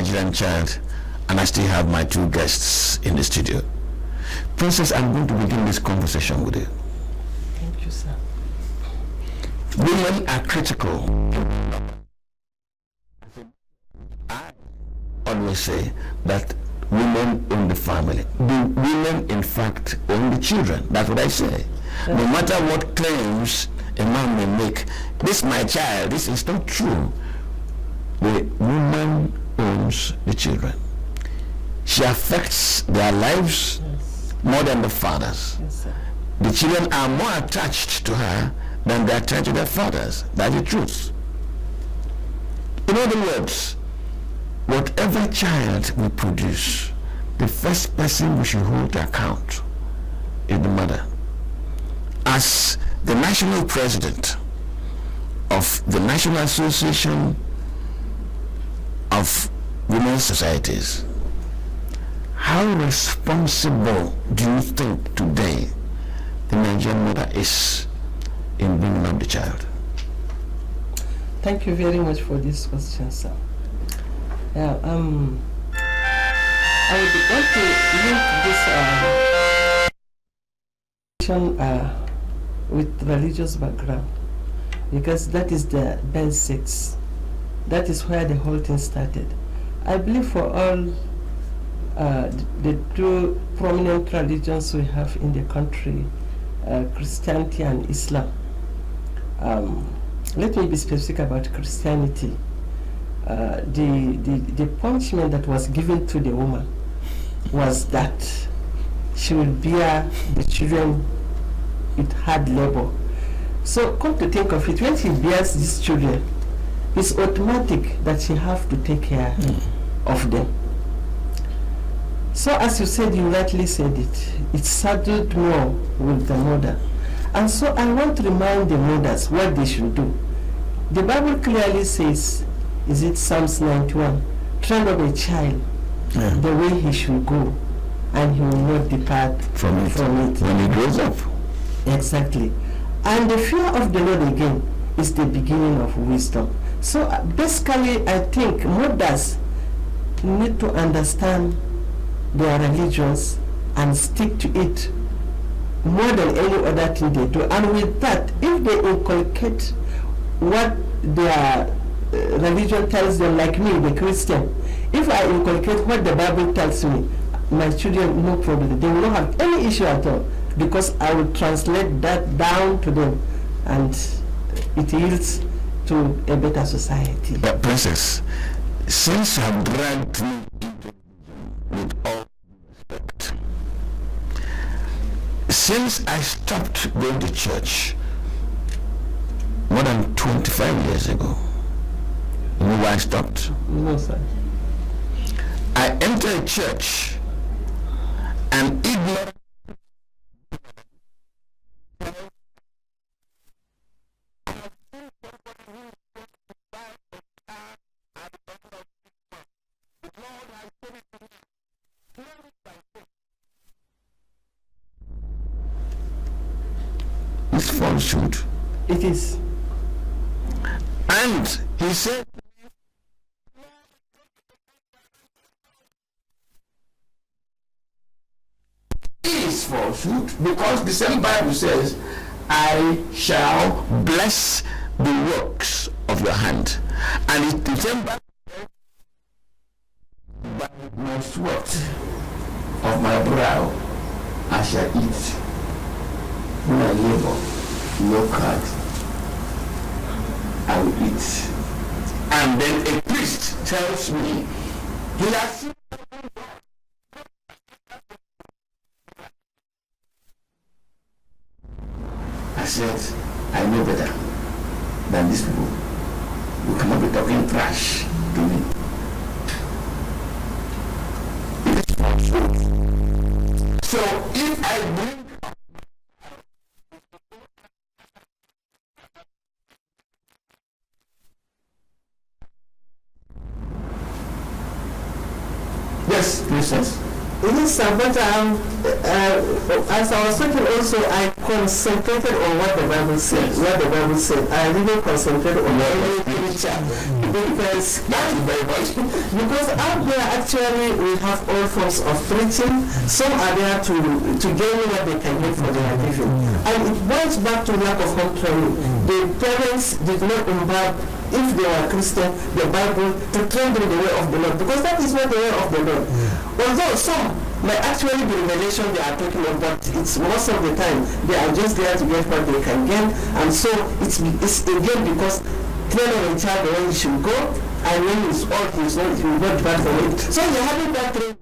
Nigerian child, and I still have my two guests in the studio. Princess, I'm going to begin this conversation with you. Thank you, sir. Women are critical. I always say that women own the family. The women, in fact, own the children. That's what I say. No matter what claims a man may make, this is my child, this is not true. The woman owns the children. She affects their lives more than the fathers. Yes, sir. The children are more attached to her than they are attached to their fathers. That's the truth. In other words, whatever child we produce, the first person we should hold to account is the mother. As the national president of the National Association of Women's Societies, how responsible do you think today the Nigerian mother is in bringing up the child? Thank you very much for this question, sir. I would want to link this with religious background, because that is the basics. That is where the whole thing started. I believe for all the two prominent religions we have in the country, Christianity and Islam. Let me be specific about Christianity. The punishment that was given to the woman was that she will bear the children with hard labor. So come to think of it, when she bears these children, it's automatic that she have to take care of them. So as you said, you rightly said it, it's saddled more with the mother. And so I want to remind the mothers what they should do. The Bible clearly says, is it Psalms 91, train up a child the way he should go, and he will not depart from it when he grows up. Exactly. And the fear of the Lord again is the beginning of wisdom. So basically, I think mothers need to understand their religions and stick to it more than any other thing they do. And with that, if they inculcate what their religion tells them, like me, the Christian, if I inculcate what the Bible tells me, my children, no problem. They will not have any issue at all, because I will translate that down to them, and it yields to a better society. But Princess, since you have dragged me into with all respect, since I stopped going to church more than 25 years ago, you know why I stopped? No, sir. I entered a church and ignorant it's falsehood. It is. And he said, is falsehood, because the same Bible says, I shall bless the works of your hand. And it's the same Bible says, by my sweat of my brow I shall eat. When I labor, work hard, I will eat. And then a priest tells me, he has seen. I said, I know better than these people. You cannot be talking trash to me. It is falsehood. So if I bring yes, Princess. Yes, sir, but as I was talking also, I concentrated on what the Bible said. What the Bible said. I really concentrated on everything teacher. Because out there actually we have all forms of preaching. Some are there to gain what they can get for their living. And it boils back to lack of home training. The parents did not imbibe, if they were Christian, the Bible to train them the way of the Lord. Because that is not the way of the Lord. Although some may actually be revelation they are talking about, but it's most of the time they are just there to get what they can get. And so it's again because training a child when he should go, and when he's old, he will not depart from it. So you're having that training.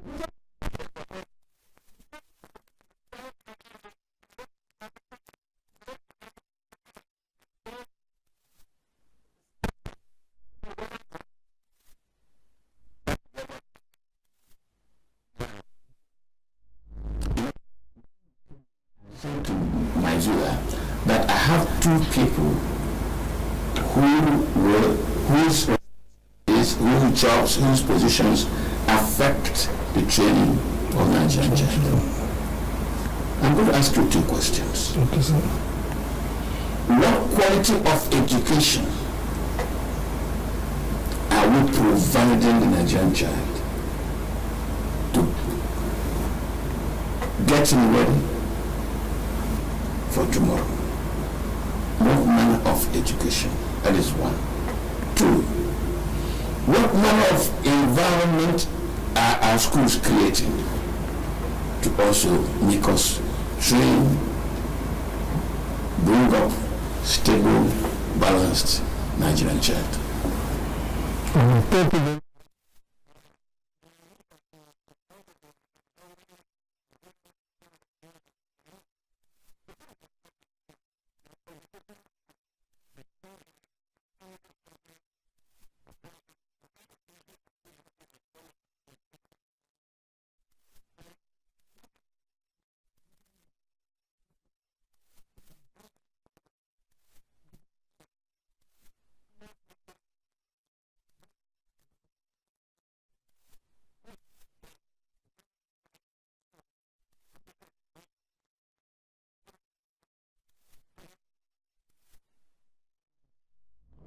To Nigeria that I have two people whose jobs, whose positions affect the training of Nigerian children. I'm going to ask you two questions. Okay, sir. What quality of education are we providing the Nigerian child to get him ready for tomorrow? What manner of education? That is one. Two, what manner of environment are our schools creating to also make us train, bring up stable, balanced Nigerian child? Thank you very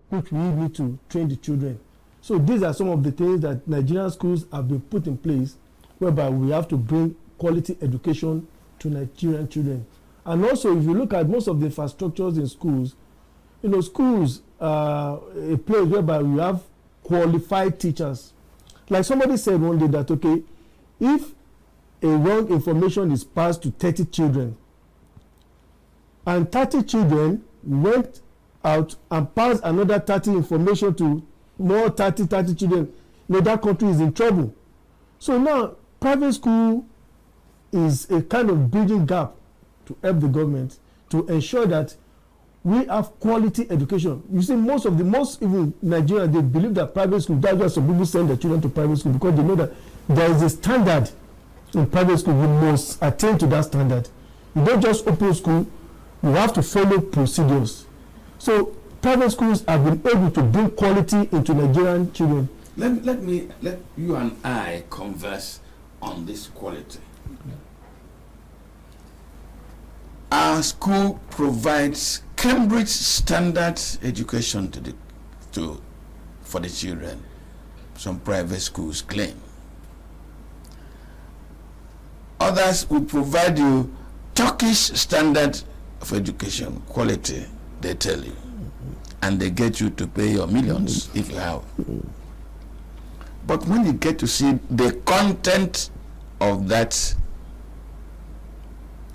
which we need to train the children. So these are some of the things that Nigerian schools have been put in place, whereby we have to bring quality education to Nigerian children. And also, if you look at most of the infrastructures in schools, schools are a place whereby we have qualified teachers. Like somebody said one day that, okay, if a wrong information is passed to 30 children, and 30 children went out and pass another 30 information to more 30 children, that country is in trouble. So now private school is a kind of bridging gap to help the government to ensure that we have quality education. You see, most even Nigerians, they believe that private school, that's why some people send their children to private school, because they know that there is a standard in private school. You must attain to that standard. You don't just open school, you have to follow procedures. So private schools have been able to bring quality into Nigerian children. Let you and I converse on this quality. Our school provides Cambridge standard education for the children. Some private schools claim. Others will provide you Turkish standard of education quality, they tell you, and they get you to pay your millions if you have. But when you get to see the content of that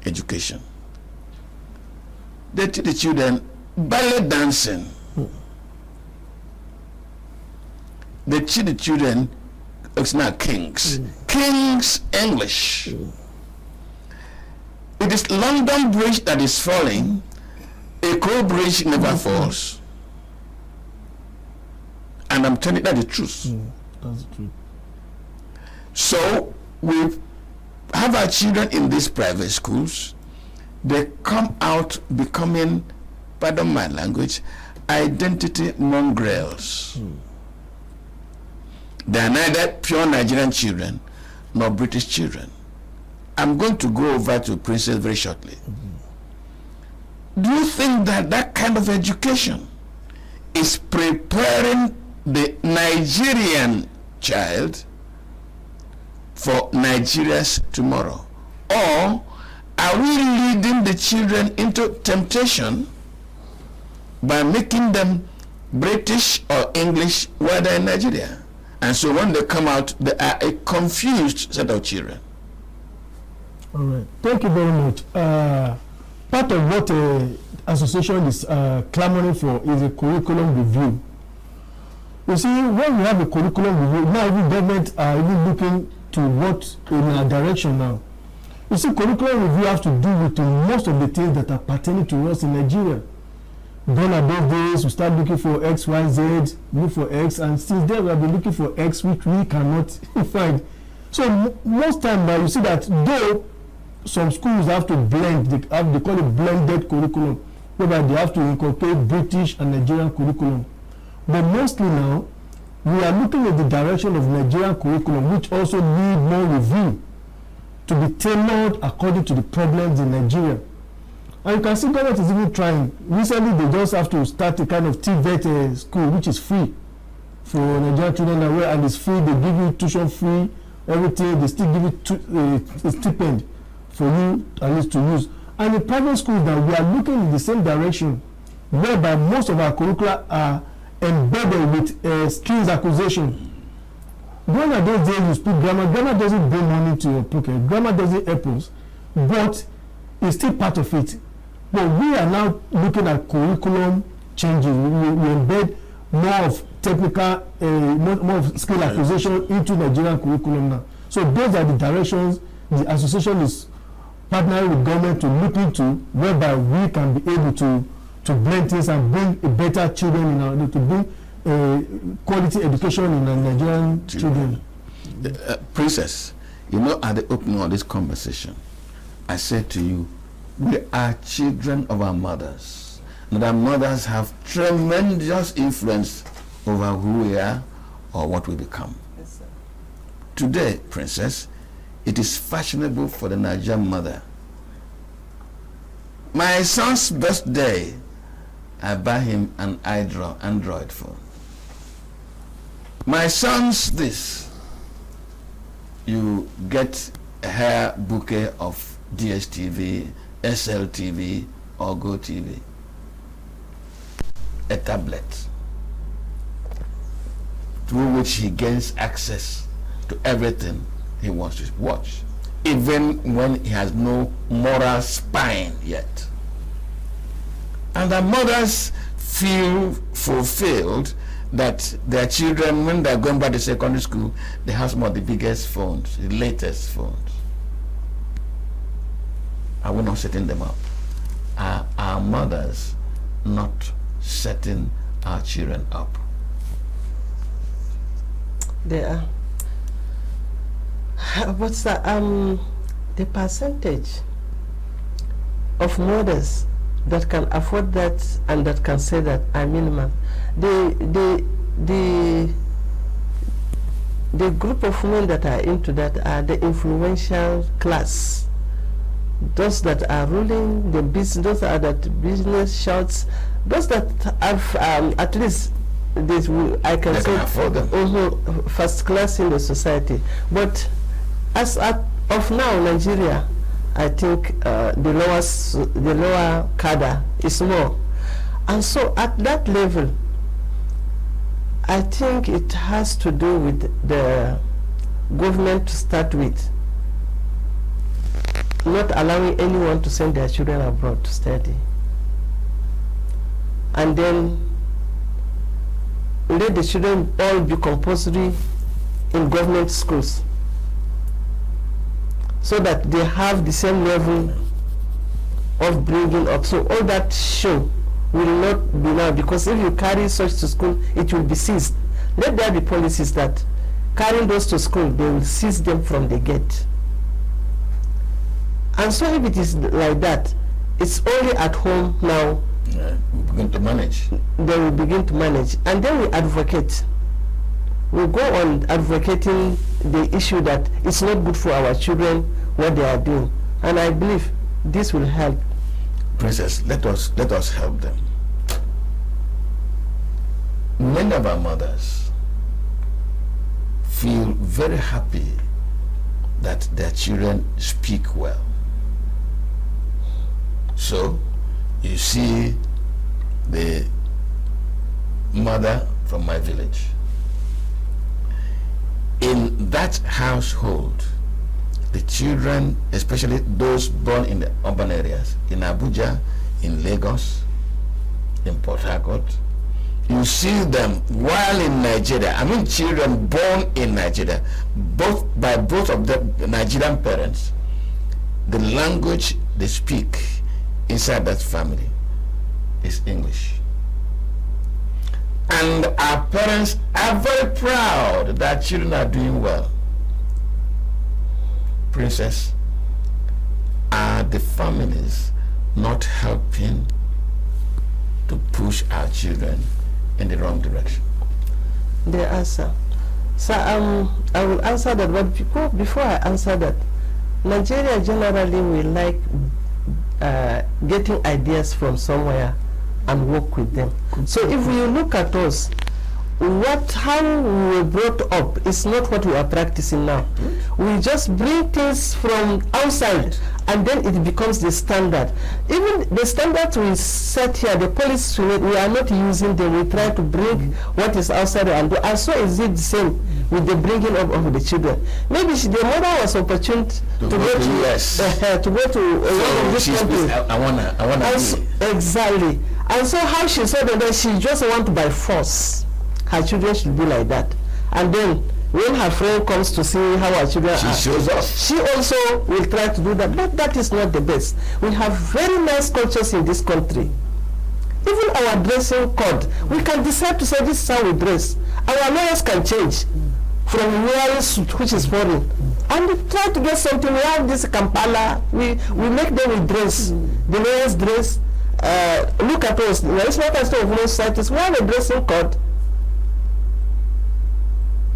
education, they teach the children ballet dancing. They teach the children, it's not King's English. It is London Bridge that is falling. Echo Bridge never falls. And I'm telling you that the truth. That's the truth. So we have our children in these private schools. They come out becoming, pardon my language, identity mongrels. They are neither pure Nigerian children nor British children. I'm going to go over to Princess very shortly. Do you think that that kind of education is preparing the Nigerian child for Nigeria's tomorrow? Or are we leading the children into temptation by making them British or English while they're in Nigeria? And so when they come out, they are a confused set of children. All right. Thank you very much. Part of what the association is clamoring for is a curriculum review. You see, when we have a curriculum review, now even government are even looking to what in a direction now. You see, curriculum review has to do with most of the things that are pertaining to us in Nigeria. Gone are those days, we start looking for X, Y, Z, look for X, and since then we have been looking for X, which we cannot find. So most time now you see that though some schools have to blend, they call it blended curriculum, whereby they have to incorporate British and Nigerian curriculum. But mostly now, we are looking at the direction of Nigerian curriculum, which also need more review to be tailored according to the problems in Nigeria. And you can see government is even trying. Recently, they just have to start a kind of TVET school, which is free for Nigerian children, and it's free. They give you tuition free, everything. They still give you a stipend for you at least to use. And in private schools now, we are looking in the same direction, whereby most of our curricula are embedded with skills acquisition. When at those days you speak grammar, grammar doesn't bring money to your pocket. Grammar doesn't help us, but it's still part of it. But we are now looking at curriculum changes. We embed more of technical, more of skill acquisition into Nigerian curriculum now. So those are the directions the association is partnering with government to look into, whereby we can be able to blend things and bring a better children in our, to bring quality education in our Nigerian children. Princess, you know, at the opening of this conversation, I said to you, we are children of our mothers, and our mothers have tremendous influence over who we are or what we become. Yes, sir. Today, Princess, it is fashionable for the Nigerian mother. My son's birthday, I buy him an Android phone. My son's this, you get a hair bouquet of DSTV, SLTV, or GoTV. A tablet through which he gains access to everything he wants to watch, even when he has no moral spine yet. And the mothers feel fulfilled that their children, when they're going back to secondary school, they have some of the biggest phones, the latest phones. Are we not setting them up? Are our mothers not setting our children up? They are. What's that? The percentage of mothers that can afford that and that can say that are minimal. The group of women that are into that are the influential class. Those that are ruling the business, those are that business shouts, those that have at least this I can say first class in the society. But as of now, Nigeria, I think the lower cadre is more, and so at that level, I think it has to do with the government to start with, not allowing anyone to send their children abroad to study, and then let the children all be compulsory in government schools, so that they have the same level of bringing up. So all that show will not be now, because if you carry such to school, it will be seized. Let there be policies that carrying those to school, they will seize them from the gate. And so if it is like that, it's only at home now. Yeah, we begin to manage. They will begin to manage, and then we advocate. We go on advocating the issue that it's not good for our children what they are doing, and I believe this will help. Princess, let us help them. many of our mothers feel very happy that their children speak well. So you see the mother from my village. In that household, the children, especially those born in the urban areas, in Abuja, in Lagos, in Port Harcourt, you see them while in Nigeria. I mean, children born in Nigeria, both of the Nigerian parents, the language they speak inside that family is English. And our parents are very proud that children are doing well. Princess, are the families not helping to push our children in the wrong direction? The answer. So I will answer that, but before I answer that, Nigeria generally will like getting ideas from somewhere and work with them. So if you look at us, how we were brought up is not what we are practicing now. We just bring things from outside and then it becomes the standard. Even the standards we set here, the policies we are not using them. We try to bring what is outside and do. And so is it the same with the bringing up of the children. Maybe the mother was opportune to go to one of these countries. I wanna exactly. And so how she said that she just want to by force her children should be like that. And then when her friend comes to see how her children are, shows up. She also will try to do that. But that is not the best. We have very nice cultures in this country. Even our dressing code, we can decide to say this is how we dress. Our lawyers can change from wearing suit, which is foreign, and we try to get something. We have this Kampala. We make them with dress. The lawyers dress. Look at us. There is not a sort of most societies. We have a dressing code.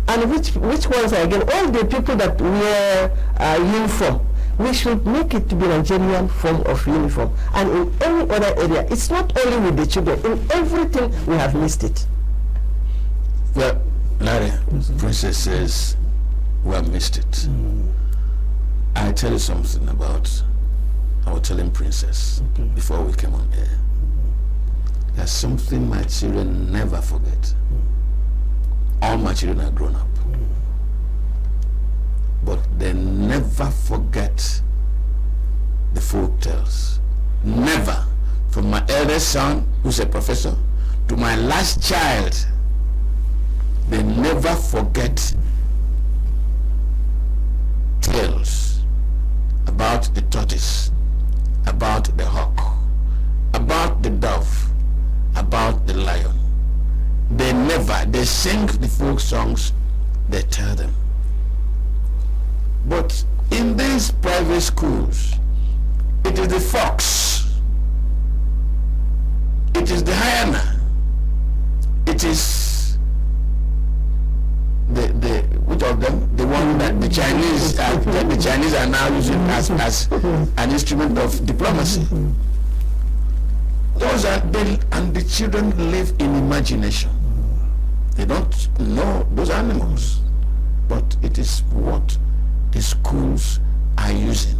And which ones are again? All the people that wear uniform, we should make it to be Nigerian form of uniform. And in any other area, it's not only with the children. In everything, we have missed it. Well, Lanre, Princess says we have missed it. I tell you something about our telling Princess before we came on air. There's something my children never forget. All my children are grown up. But they never forget the folk tales. Never. From my eldest son, who's a professor, to my last child, they never forget tales about the tortoise, about the hawk, about the dove, about the lion. They sing the folk songs, they tell them. But in these private schools, it is the fox, it is the hyena, it is which of them? The one that the Chinese are now using as an instrument of diplomacy. Those are and the children live in imagination. They don't know those animals, but it is what the schools are using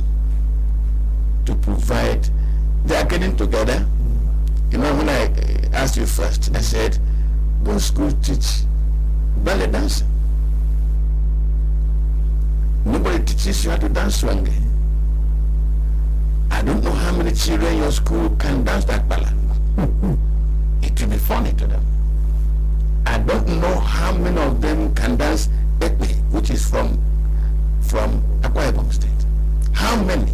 to provide. They are getting together. You know, when I asked you first, I said, those schools teach ballet dancing. Nobody teaches you how to dance swing. I don't know how many children in your school can dance that ballet. It will be funny to them. I don't know how many of them can dance Edna, which is from Akwa Ibom State. How many?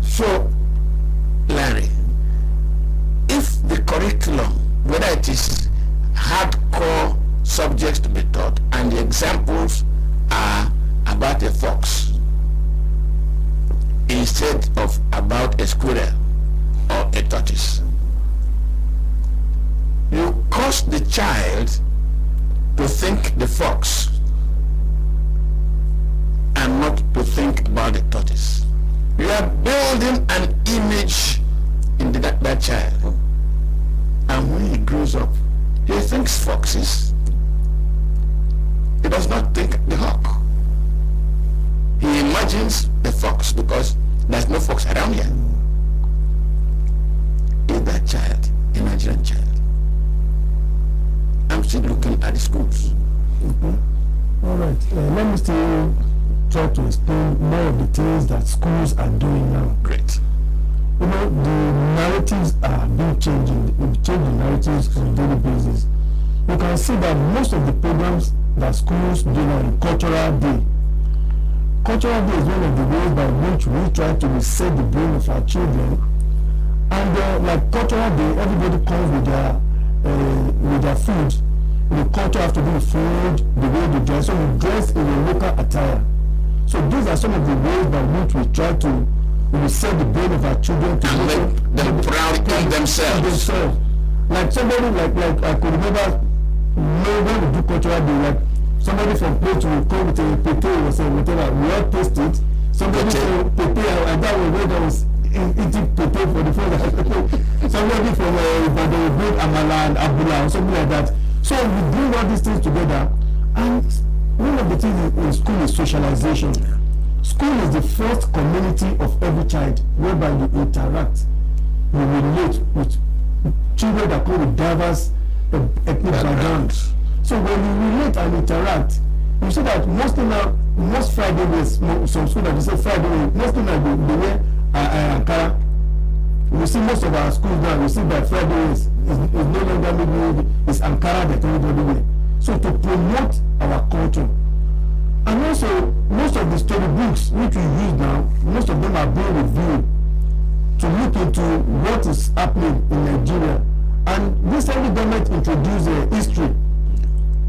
So, Lanre, if the curriculum, whether it is hardcore subjects to be taught, and the examples are about a fox instead of about a squirrel or a tortoise, you cause the child to think the fox and not to think about the tortoise. You are building an image in that child, and when he grows up, imagines the fox, because there's no fox around here. Is that child a Nigerian child? I'm still looking at the schools. Okay. All right. Let me still try to explain more of the things that schools are doing now. Great. You know, the narratives are being changing. We've changed the narratives on a daily basis. You can see that most of the programs that schools do now in Cultural Day. Cultural Day is one of the ways by which we try to reset the brain of our children. And like Cultural Day, everybody comes with their food. The culture have to do with food, the way they dress. So we dress in a local attire. So these are some of the ways by which we try to reset the brain of our children to make them proud of themselves. Like somebody like I could remember when we do Cultural Day, like somebody from Plato will come with a pete or something, whatever. We all taste it. Somebody from pete, I thought when I was eating pete for the first time. Somebody from Ibadan will bring amala and abula or something like that. So we bring all these things together, and one of the things in school is socialization. School is the first community of every child whereby you interact, you relate with children that come with diverse ethnic backgrounds. So when you relate and interact, you see that most Friday days, some schools that they say Friday, mostly now they wear Ankara. You see most of our schools now, you see by Friday is no longer maybe it's Ankara that everybody wear. So to promote our culture. And also, most of the storybooks which we use now, most of them are being reviewed to look into what is happening in Nigeria. And recently government introduced history,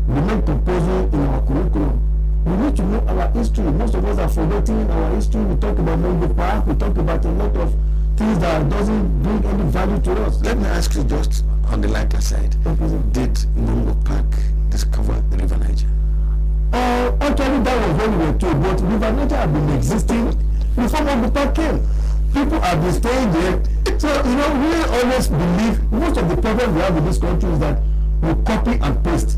the main proposal in our curriculum. We need to know our history. Most of us are forgetting our history. We talk about Mongo Park, we talk about a lot of things that doesn't bring any value to us. Let me ask you just on the lighter side. Okay, did Mongo Park discover the River Niger? Actually, that was what we were told, but River Niger had been existing before Mongo Park came. People have been staying there. So, you know, we always believe, most of the problem we have in this country is that we copy and paste.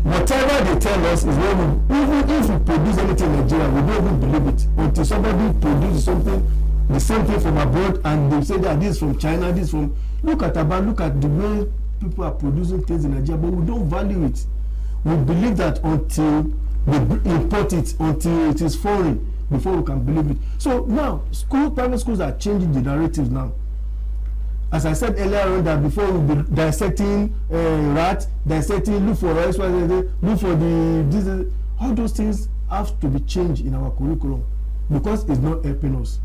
Whatever they tell us is when we, even if we produce anything in Nigeria, we don't even believe it until somebody produces something, the same thing from abroad, and they say that this is from China, this is from, look at the way people are producing things in Nigeria, but we don't value it. We believe that until we import it, until it is foreign, before we can believe it. So now, private schools are changing the narrative now. As I said earlier on, that before we be dissecting rat, dissecting, look for XYZ, look for this, all those things have to be changed in our curriculum because it's not helping us.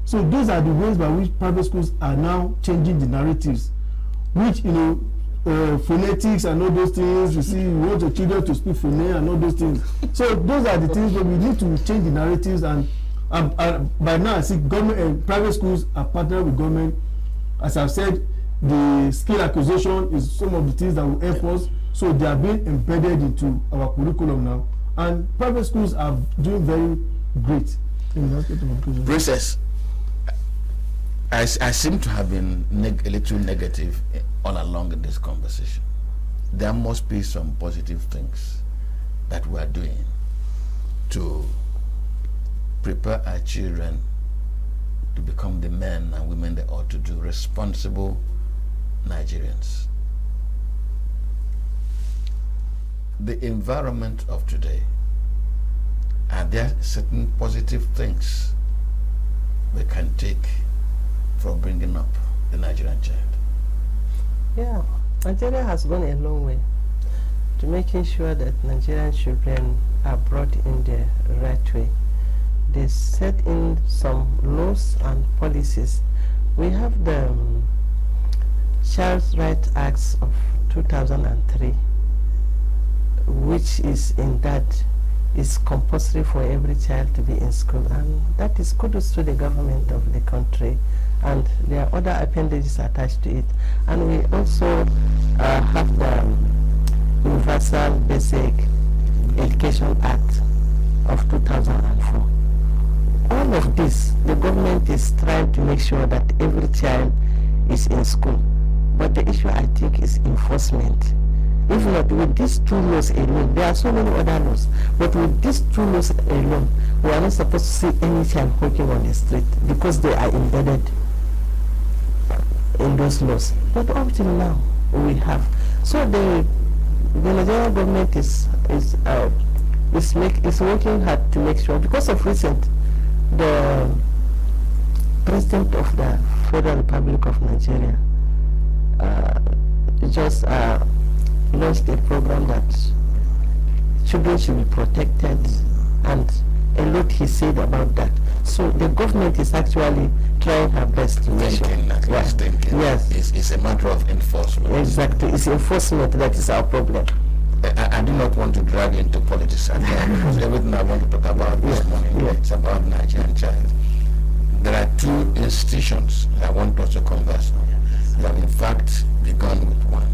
So those are the ways by which private schools are now changing the narratives, which, you know, phonetics and all those things. You see, you want your children to speak phonetics and all those things. So those are the things that we need to change the narratives. And by now, I see government, private schools are partnering with government. As I've said, the skill acquisition is some of the things that will help us. So they are being embedded into our curriculum now, and private schools are doing very great in that aspect of education. Princess, I seem to have been a little negative all along in this conversation. There must be some positive things that we are doing to prepare our children to become the men and women they ought to do, responsible Nigerians. The environment of today, are there certain positive things we can take from bringing up the Nigerian child? Yeah, Nigeria has gone a long way to making sure that Nigerian children are brought in the right way. They set in some laws and policies. We have the Child's Rights Act of 2003, which is in that is compulsory for every child to be in school, and that is kudos to the government of the country, and there are other appendages attached to it. And we also have the Universal Basic Education Act of 2004. All of this, the government is trying to make sure that every child is in school. But the issue, I think, is enforcement. If not, with these two laws alone, there are so many other laws, but with these two laws alone, we are not supposed to see any child walking on the street because they are embedded in those laws. But up till now, we have. So the Nigerian government is working hard to make sure, because of recent, the President of the Federal Republic of Nigeria just launched a program that children should be protected, and a lot he said about that. So the government is actually trying her best to make sure. Yes. It's a matter of enforcement. Exactly. It's enforcement that is our problem. I do not want to drag into politics again, because everything I want to talk about this morning it's about Nigerian child. There are two institutions I want us to converse on. We have in fact begun with one,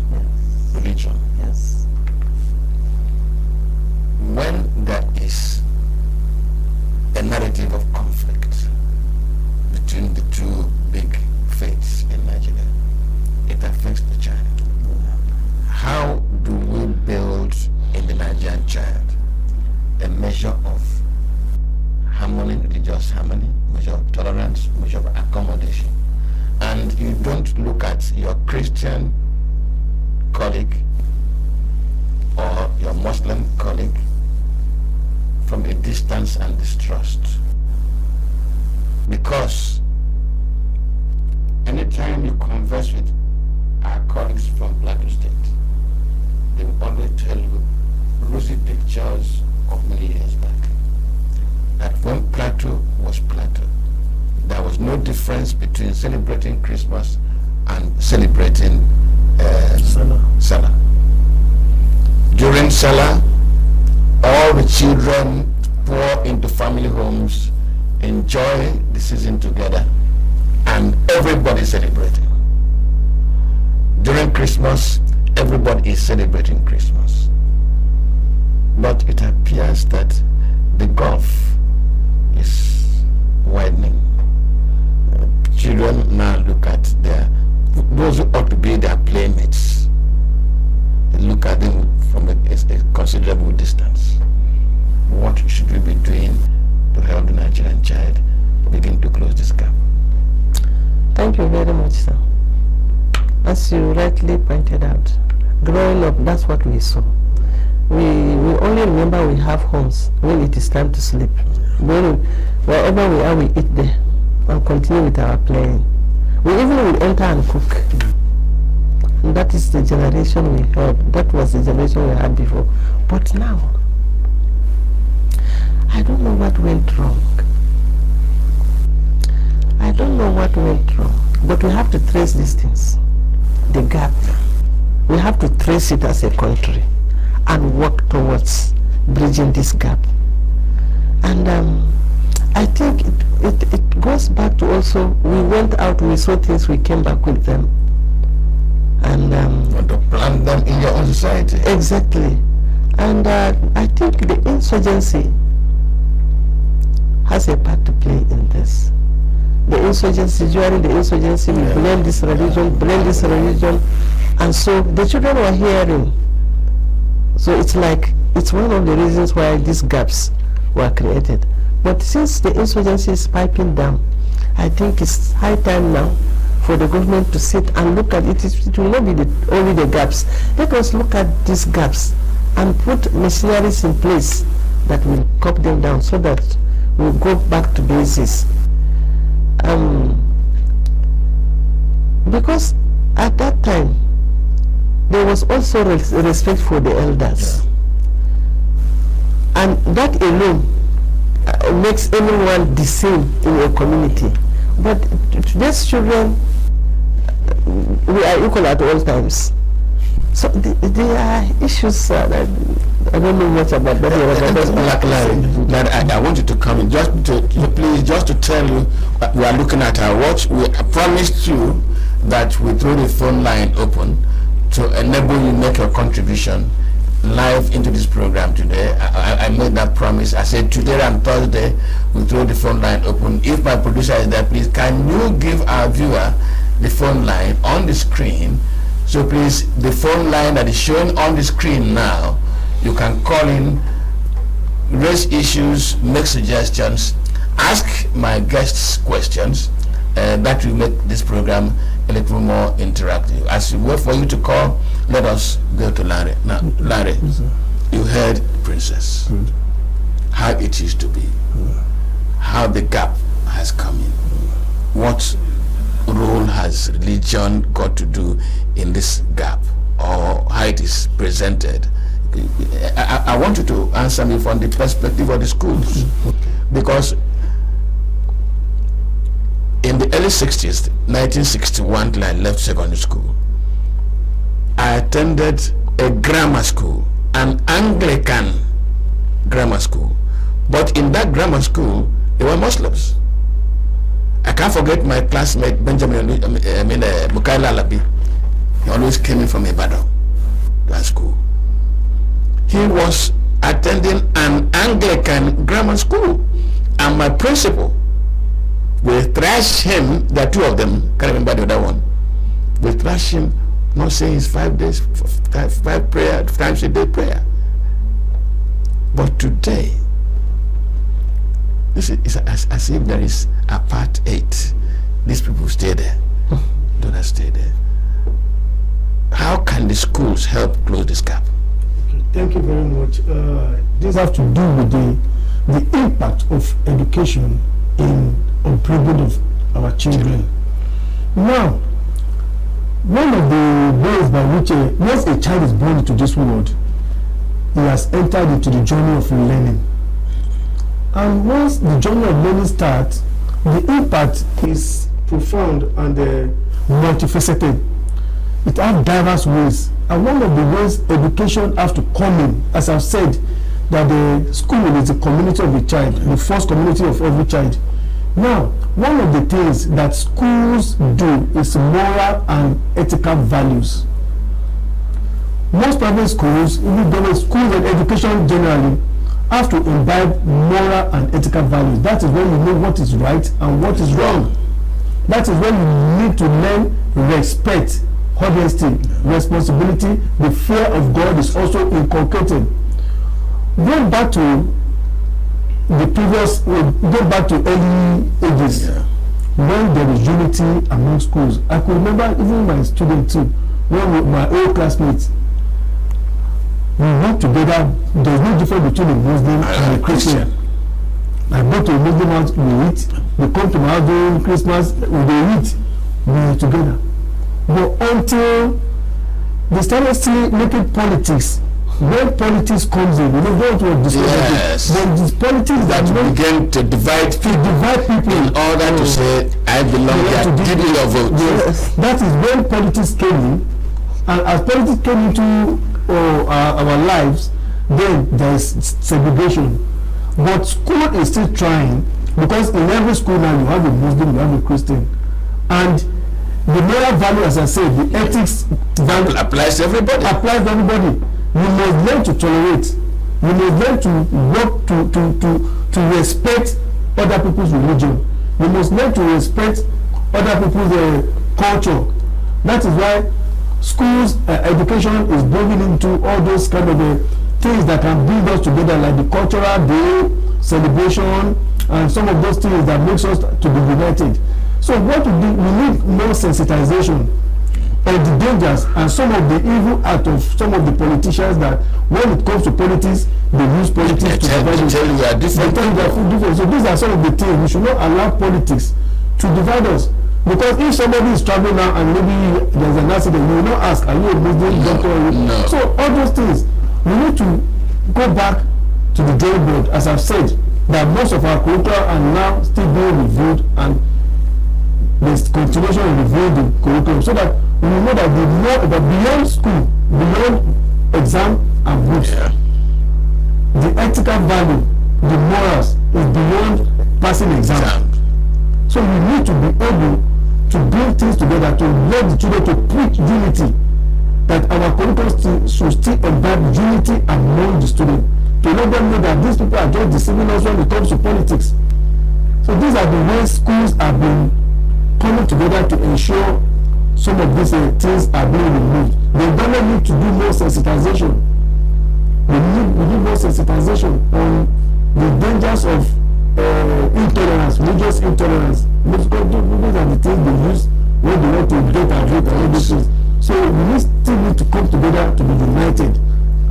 religion. Yes. When there is a narrative of conflict between the two big faiths in Nigeria, it affects the child. How do we build in the Nigerian child a measure of harmony, religious harmony, measure of tolerance, measure of accommodation? And you don't look at your Christian colleague or your Muslim colleague from a distance and distrust. Because anytime you converse with our colleagues from Plateau State, they will always tell you rosy pictures of many years back. That when Plateau was Plateau, there was no difference between celebrating Christmas and celebrating Salah. During Salah, all the children pour into family homes, enjoy the season together, and everybody is celebrating. During Christmas, everybody is celebrating Christmas. But it appears that the gulf is widening. Children now look at those who ought to be their playmates. They look at them from a considerable distance. What should we be doing to help the Nigerian child begin to close this gap? Thank you very much, sir. As you rightly pointed out, growing up, that's what we saw. We only remember we have homes when it is time to sleep. Wherever we are, we eat there and continue with our playing. We even will enter and cook. And that is the generation we had. That was the generation we had before. But now, I don't know what went wrong. I don't know what went wrong. But we have to trace these things. The gap. We have to trace it as a country and work towards bridging this gap. And I think it goes back to also, we went out, we saw things, we came back with them. And want to plant them in your own society. Exactly. And I think the insurgency has a part to play in this. The insurgency, during the insurgency, we blame this religion, and so the children were hearing. So it's like, it's one of the reasons why these gaps were created. But since the insurgency is piping down, I think it's high time now for the government to sit and look at it. It will not be only the gaps. Let us look at these gaps and put machineries in place that will cut them down so that we'll go back to basis. Because at that time, there was also respect for the elders. And that alone makes anyone the same in a community. But today's children, we are equal at all times. So there are issues that I don't know much about that. I want you to come in just to tell you, we are looking at our watch. We promised you that we throw the phone line open to enable you make your contribution live into this program today. I made that promise. I said today and Thursday we throw the phone line open. If my producer is there, please can you give our viewer the phone line on the screen So please, the phone line that is showing on the screen now, you can call in, raise issues, make suggestions, ask my guests questions. That will make this program a little more interactive. As we wait for you to call, let us go to Lanre. Now, Lanre, you heard Princess, how it used to be, how the gap has come in. What role has religion got to do in this gap, or how it is presented? I want you to answer me from the perspective of the schools, because in the early 60s, 1961, till I left secondary school, I attended a grammar school, an Anglican grammar school. But in that grammar school, there were Muslims. I can't forget my classmate, Benjamin, Mukaila Alabi. He always came in from Ibadan, that school. He was attending an Anglican grammar school, and my principal will thrash him. There are two of them, can't remember the other one. Will thrash him, not saying it's 5 days, 5 times a day prayer. But today, this is as if there is apartheid. These people stay there, do not stay there. How can the schools help close this gap? Thank you very much. This has to do with the impact of education in upbringing of our children. Now, one of the ways by which once a child is born into this world, he has entered into the journey of learning. And once the journey of learning starts, the impact is profound and multifaceted. It has diverse ways. And one of the ways education has to come in, as I've said, that the school is the community of the child, the first community of every child. Now, one of the things that schools do is moral and ethical values. Most private schools, even government schools and education generally, have to imbibe moral and ethical values. That is when you know what is right and what is wrong. That is when you need to learn respect, honesty, responsibility. The fear of God is also inculcated. Going back to the previous, go back to early ages, when there is unity among schools. I could remember even my students too, when my old classmates, we work together. There's no difference between a Muslim and a Christian. I go to a Muslim house, we eat. They come to my house during Christmas, they eat. We eat together. But until they started still making politics, when politics comes in, you know what we discuss. Yes. When this politics that begin to divide people in order to say, I belong here, give me your vote. Yes. That is when politics came in, and as politics came into our lives, then there is segregation. But school is still trying, because in every school now you have a Muslim, you have a Christian, and the moral value, as I said, the ethics value applies to everybody. You must learn to tolerate. You must learn to work to respect other people's religion. You must learn to respect other people's culture. That is why schools education is bringing into all those kind of things that can bring us together, like the cultural day celebration and some of those things that makes us to be united. So what we do, we need more sensitization of the dangers and some of the evil act of some of the politicians, that when it comes to politics, they use politics to divide us. Tell you are different. So these are some of the things. We should not allow politics to divide us. Because if somebody is traveling now and maybe there's an accident, you will not ask, are you a Muslim doctor? No. So all those things, we need to go back to the drawing board, as I've said, that most of our curricula are now still being reviewed, and there's continuation of reviewing the curriculum, so that we know that we know that beyond school, beyond exam and books, the ethical value, the morals is beyond passing exam. So we need to be able to bring things together, to let the children to preach unity, that our curriculum should still imbibe unity among the students, to let them know that these people are just deceiving us when it comes to politics. So these are the ways schools have been coming together to ensure some of these things are being removed. The government need to do more sensitization. We need more sensitization on the dangers of intolerance, religious intolerance. Those are the things they use when they want to get and vote and all these things. So we still need to come together to be united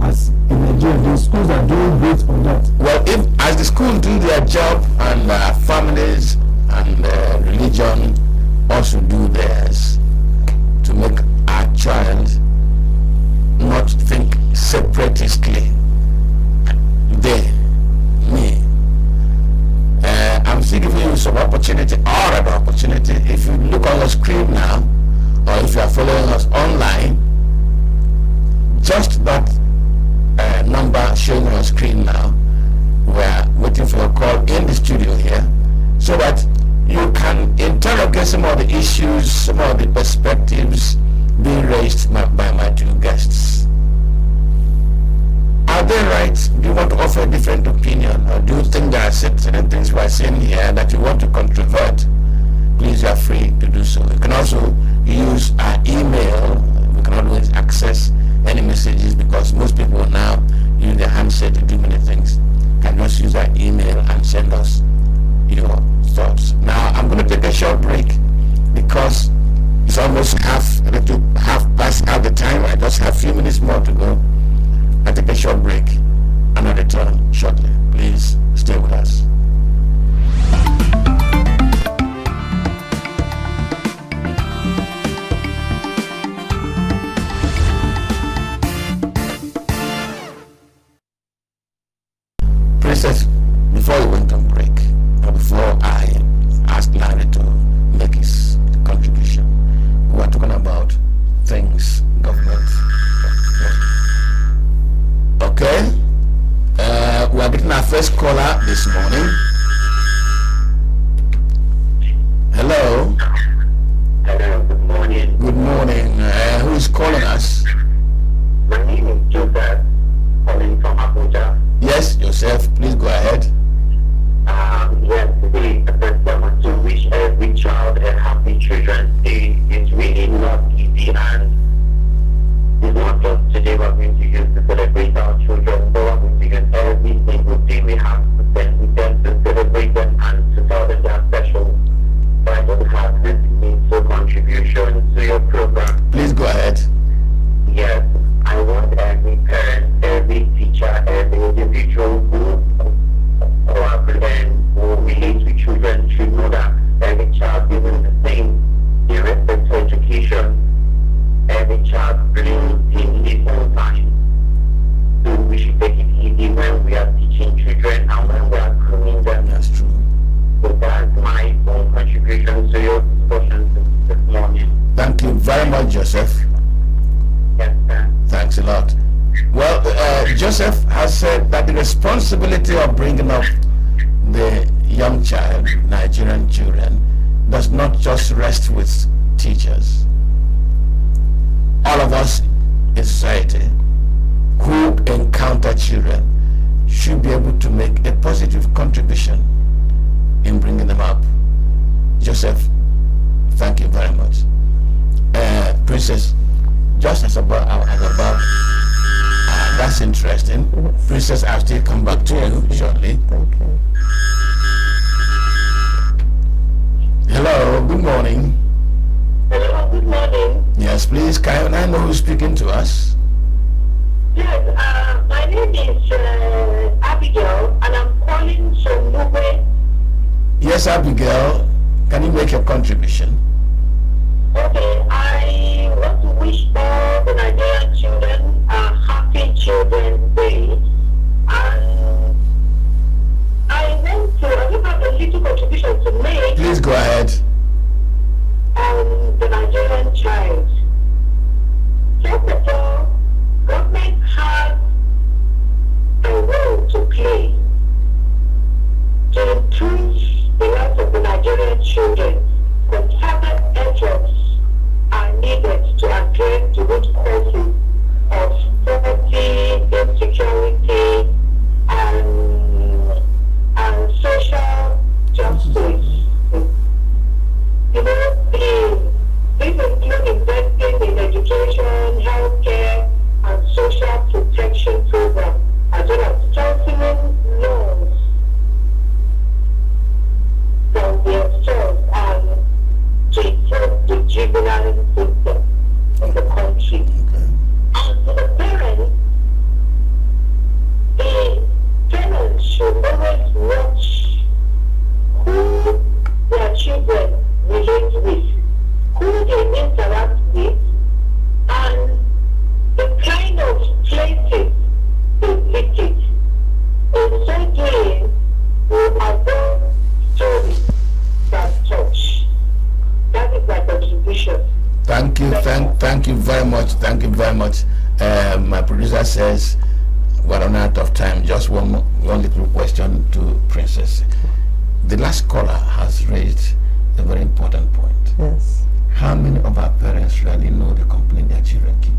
as in Nigeria. The schools are doing great on that. Well, if as the schools do their job and families and religion also do theirs to make our child not think separatistly, they, me. I'm still giving you some opportunity, all of the opportunity. If you look on your screen now, or if you are following us online, just that number showing on your screen now, we're waiting for a call in the studio here, so that you can interrogate some of the issues, some of the perspectives being raised by my two guests. Are they right? Do you want to offer a different opinion, or do you think there are certain things we are saying here that you want to controvert? Please, you are free to do so. You can also use our email. We can always access any messages because most people now use their handset to do many things. You can just use our email and send us your thoughts. Now, I'm going to take a short break because it's almost half past the time. I just have a few minutes more to go. I'll take a short break and I'll return shortly. Please stay with us. Princess, before we went on break, or before I asked Lanre to make his contribution, we were talking about things government. Okay, we are getting our first caller this morning. Hello. Hello, good morning. Good morning. Who is calling us? My name is Joseph, calling from Abuja. Yes, Joseph, please go ahead. Yes, today, first I want to wish every child a happy Children's Day. It's really not easy, and it's not just today we're going to use to celebrate our children, but we're going to use every single day we have to spend with them to celebrate them and to tell them they are special. But I just have this meaningful contribution to your program. Please go ahead. Yes, I want every parent, every teacher, every individual who relates with children should know that every child isn't the same. They respect for education. Every child brings in his own time. So we should take it easy when we are teaching children and when we are grooming them. That's true. So that's my own contribution to your discussion this morning. Thank you very much, Joseph. Yes, sir. Thanks a lot. Well, Joseph has said that the responsibility of bringing up the young child, Nigerian children, does not just rest with teachers. All of us in society who encounter children should be able to make a positive contribution in bringing them up. Joseph, thank you very much. Princess, just as above, that's interesting. Yes. Princess, I'll still come back to you shortly. Okay. Hello, good morning. Hello, good morning. Yes, please, can I know who's speaking to us? Yes, my name is Abigail, and I'm calling from Nube. Yes, Abigail, can you make your contribution? Okay, I want to wish all the Nigerian children a happy Children's Day. And I just have a little contribution to make. Please go ahead. The Nigerian child. First of all, government has a role to play to improve the lives of the Nigerian children. Concerted efforts are needed to address the root causes of poverty, insecurity, Thank you very much. Thank you very much. My producer says we're running out of time. Just one little question to Princess. The last caller has raised a very important point. Yes. How many of our parents really know the complaint their children keep?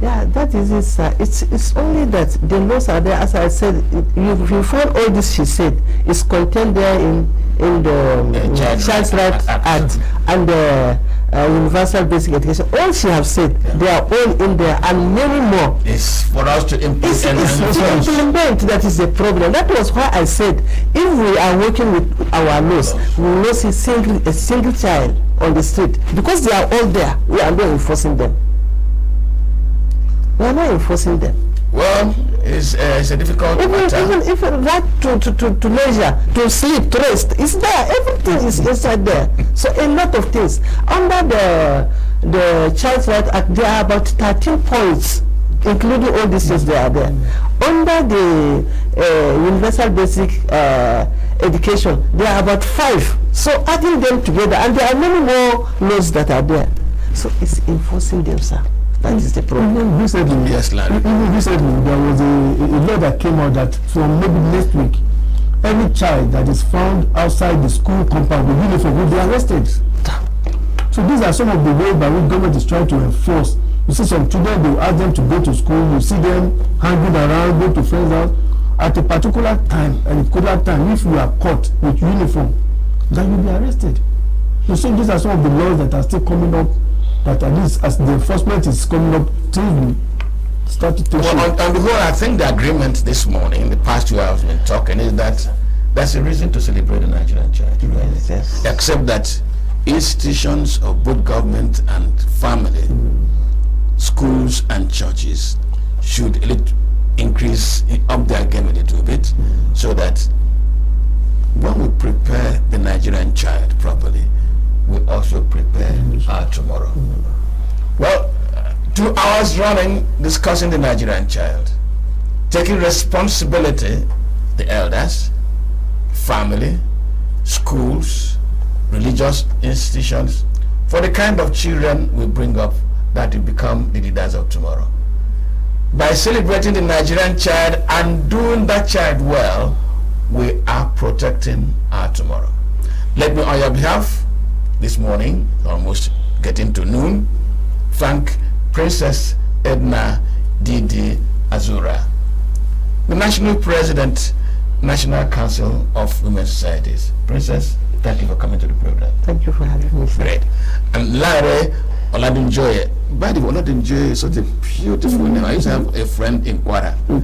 Yeah, that is it, sir. It's only that the laws are there. As I said, you find all this she said is contained there in the Child's Rights Act and the Universal Basic Education. All she have said, they are all in there, and many more. It's for us to implement. It's to implement that is the problem. That was why I said, if we are working with our laws, we will not see a single child on the street, because they are all there. We are not enforcing them. We are not enforcing them. Well, it's a difficult matter. Even right to leisure, to sleep, to rest, it's there. Everything is inside there. So a lot of things. Under the Child's Rights Act, there are about 13 points, including all these things they are there. Under the Universal Basic Education, there are about 5. So adding them together, and there are many more laws that are there. So it's enforcing them, sir. That is the problem. Recently, yes, Lanre. Recently, there was a law that came out that from maybe next week, any child that is found outside the school compound with uniform will be arrested. So these are some of the ways by which government is trying to enforce. You see some children, they will ask them to go to school. You see them hanging around, go to friends' house. At a particular time, if you are caught with uniform, then you'll be arrested. You see, these are some of the laws that are still coming up, that at least as the enforcement is coming up, things will start to take shape. On the whole, I think the agreement this morning, in the past 2 hours we've been talking, is that that's a reason to celebrate the Nigerian child. Right? Yes. Except that institutions of both government and family, schools and churches should increase up their game a little bit, so that when we prepare the Nigerian child properly, we also prepare our tomorrow. Well, 2 hours running discussing the Nigerian child, taking responsibility, the elders, family, schools, religious institutions, for the kind of children we bring up that will become the leaders of tomorrow. By celebrating the Nigerian child and doing that child well, we are protecting our tomorrow. Let me, on your behalf, this morning, almost getting to noon, thank Princess Edna Didi Azura, the National President, National Council of Women's Societies. Princess, thank you for coming to the program. Thank you for having me, sir. Great. And Lanre Oladunjoye. By the way, Oladunjoye is such a beautiful name. I used to have a friend in Kwara, who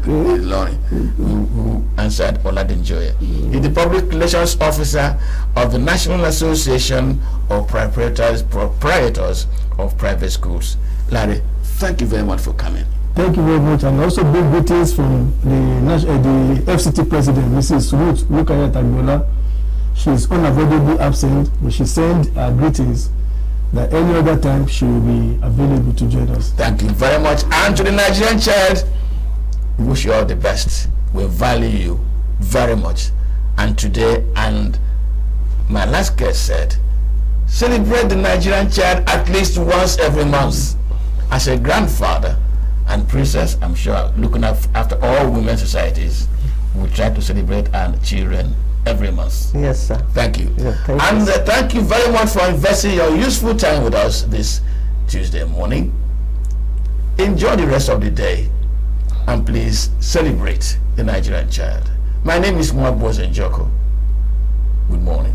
answered Oladunjoye. He's the Public Relations Officer of the National Association of Proprietors of Private Schools. Lanre, thank you very much for coming. Thank you very much, and also big greetings from the FCT President, Mrs. Ruth Rukayat Agbola. She is unavoidably absent, but she sent greetings that any other time she will be available to join us. Thank you very much. And to the Nigerian child, we wish you all the best. We value you very much. And today, and my last guest said, celebrate the Nigerian child at least once every month. As a grandfather and Princess, I'm sure, looking after all women's societies, we try to celebrate our children every month. Yes, sir. Thank you. Yeah, thank you very much for investing your useful time with us this Tuesday morning. Enjoy the rest of the day, and please celebrate the Nigerian child. My name is Mwabo Zenjoko. Good morning.